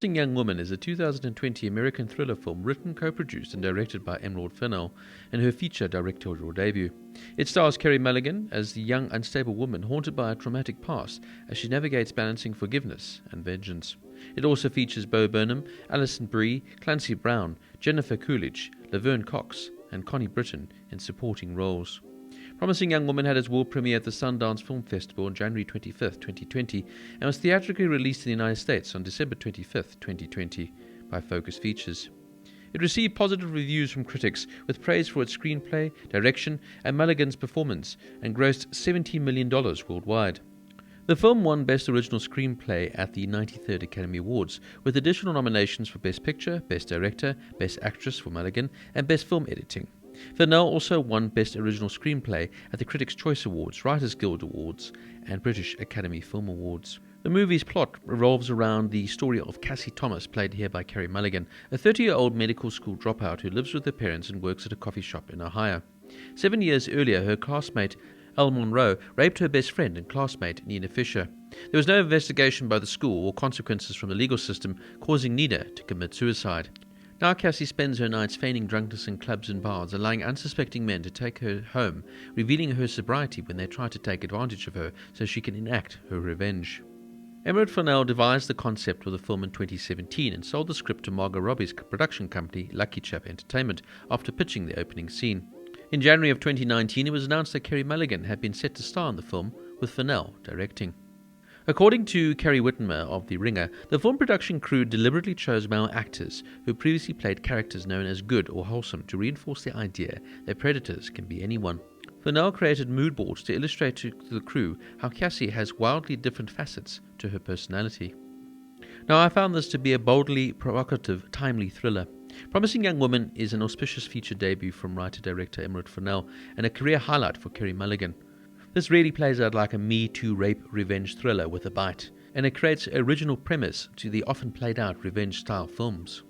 Young Woman is a 2020 American thriller film written, co-produced and directed by Emerald Fennell in her feature directorial debut. It stars Carey Mulligan as the young, unstable woman haunted by a traumatic past as she navigates balancing forgiveness and vengeance. It also features Bo Burnham, Alison Brie, Clancy Brown, Jennifer Coolidge, Laverne Cox and Connie Britton in supporting roles. Promising Young Woman had its world premiere at the Sundance Film Festival on January 25, 2020, and was theatrically released in the United States on December 25, 2020, by Focus Features. It received positive reviews from critics, with praise for its screenplay, direction, and Mulligan's performance, and grossed $17 million worldwide. The film won Best Original Screenplay at the 93rd Academy Awards, with additional nominations for Best Picture, Best Director, Best Actress for Mulligan, and Best Film Editing. Fennell also won Best Original Screenplay at the Critics' Choice Awards, Writers' Guild Awards, and British Academy Film Awards. The movie's plot revolves around the story of Cassie Thomas, played here by Carey Mulligan, a 30-year-old medical school dropout who lives with her parents and works at a coffee shop in Ohio. 7 years earlier, her classmate Elle Monroe raped her best friend and classmate Nina Fisher. There was no investigation by the school or consequences from the legal system, causing Nina to commit suicide. Now Cassie spends her nights feigning drunkenness in clubs and bars, allowing unsuspecting men to take her home, revealing her sobriety when they try to take advantage of her so she can enact her revenge. Emerald Fennell devised the concept of the film in 2017 and sold the script to Margot Robbie's production company, Lucky Chap Entertainment, after pitching the opening scene. In January of 2019, it was announced that Carey Mulligan had been set to star in the film, with Fennell directing. According to Kerry Whitmer of The Ringer, the film production crew deliberately chose male actors who previously played characters known as good or wholesome to reinforce the idea that predators can be anyone. Fennell created mood boards to illustrate to the crew how Cassie has wildly different facets to her personality. Now, I found this to be a boldly provocative, timely thriller. Promising Young Woman is an auspicious feature debut from writer-director Emerald Fennell and a career highlight for Carey Mulligan. This really plays out like a Me Too rape revenge thriller with a bite, and it creates an original premise to the often played out revenge-style films.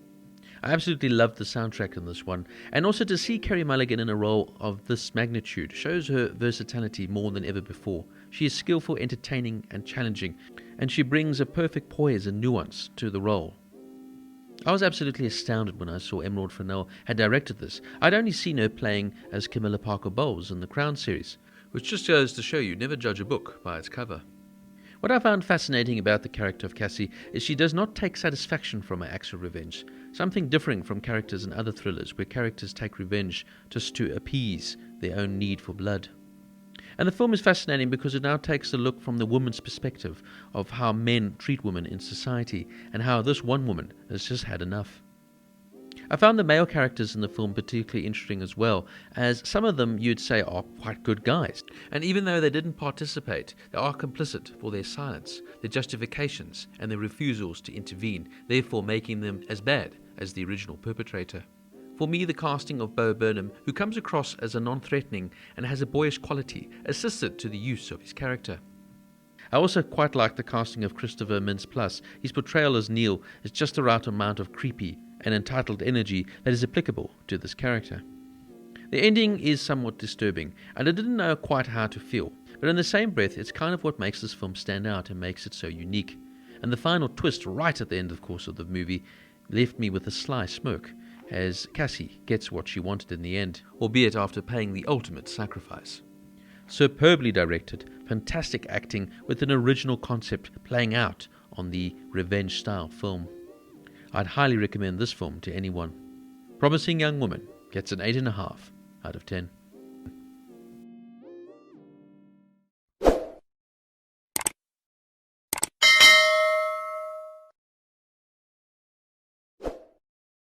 I absolutely loved the soundtrack in this one, and also to see Carey Mulligan in a role of this magnitude shows her versatility more than ever before. She is skillful, entertaining, and challenging, and she brings a perfect poise and nuance to the role. I was absolutely astounded when I saw Emerald Fennell had directed this. I'd only seen her playing as Camilla Parker Bowles in the Crown series, which just goes to show you never judge a book by its cover. What I found fascinating about the character of Cassie is she does not take satisfaction from her acts of revenge, something differing from characters in other thrillers where characters take revenge just to appease their own need for blood. And the film is fascinating because it now takes a look from the woman's perspective of how men treat women in society and how this one woman has just had enough. I found the male characters in the film particularly interesting as well, as some of them you'd say are quite good guys. And even though they didn't participate, they are complicit for their silence, their justifications, and their refusals to intervene, therefore making them as bad as the original perpetrator. For me, the casting of Bo Burnham, who comes across as a non-threatening and has a boyish quality, assisted to the use of his character. I also quite like the casting of Christopher Mintz-Plasse. His portrayal as Neil is just the right amount of creepy and entitled energy that is applicable to this character. The ending is somewhat disturbing, and I didn't know quite how to feel, but in the same breath, it's kind of what makes this film stand out and makes it so unique. And the final twist right at the end, of course, of the movie left me with a sly smirk, as Cassie gets what she wanted in the end, albeit after paying the ultimate sacrifice. Superbly directed, fantastic acting with an original concept playing out on the revenge-style film. I'd highly recommend this film to anyone. Promising Young Woman gets an 8.5 out of 10.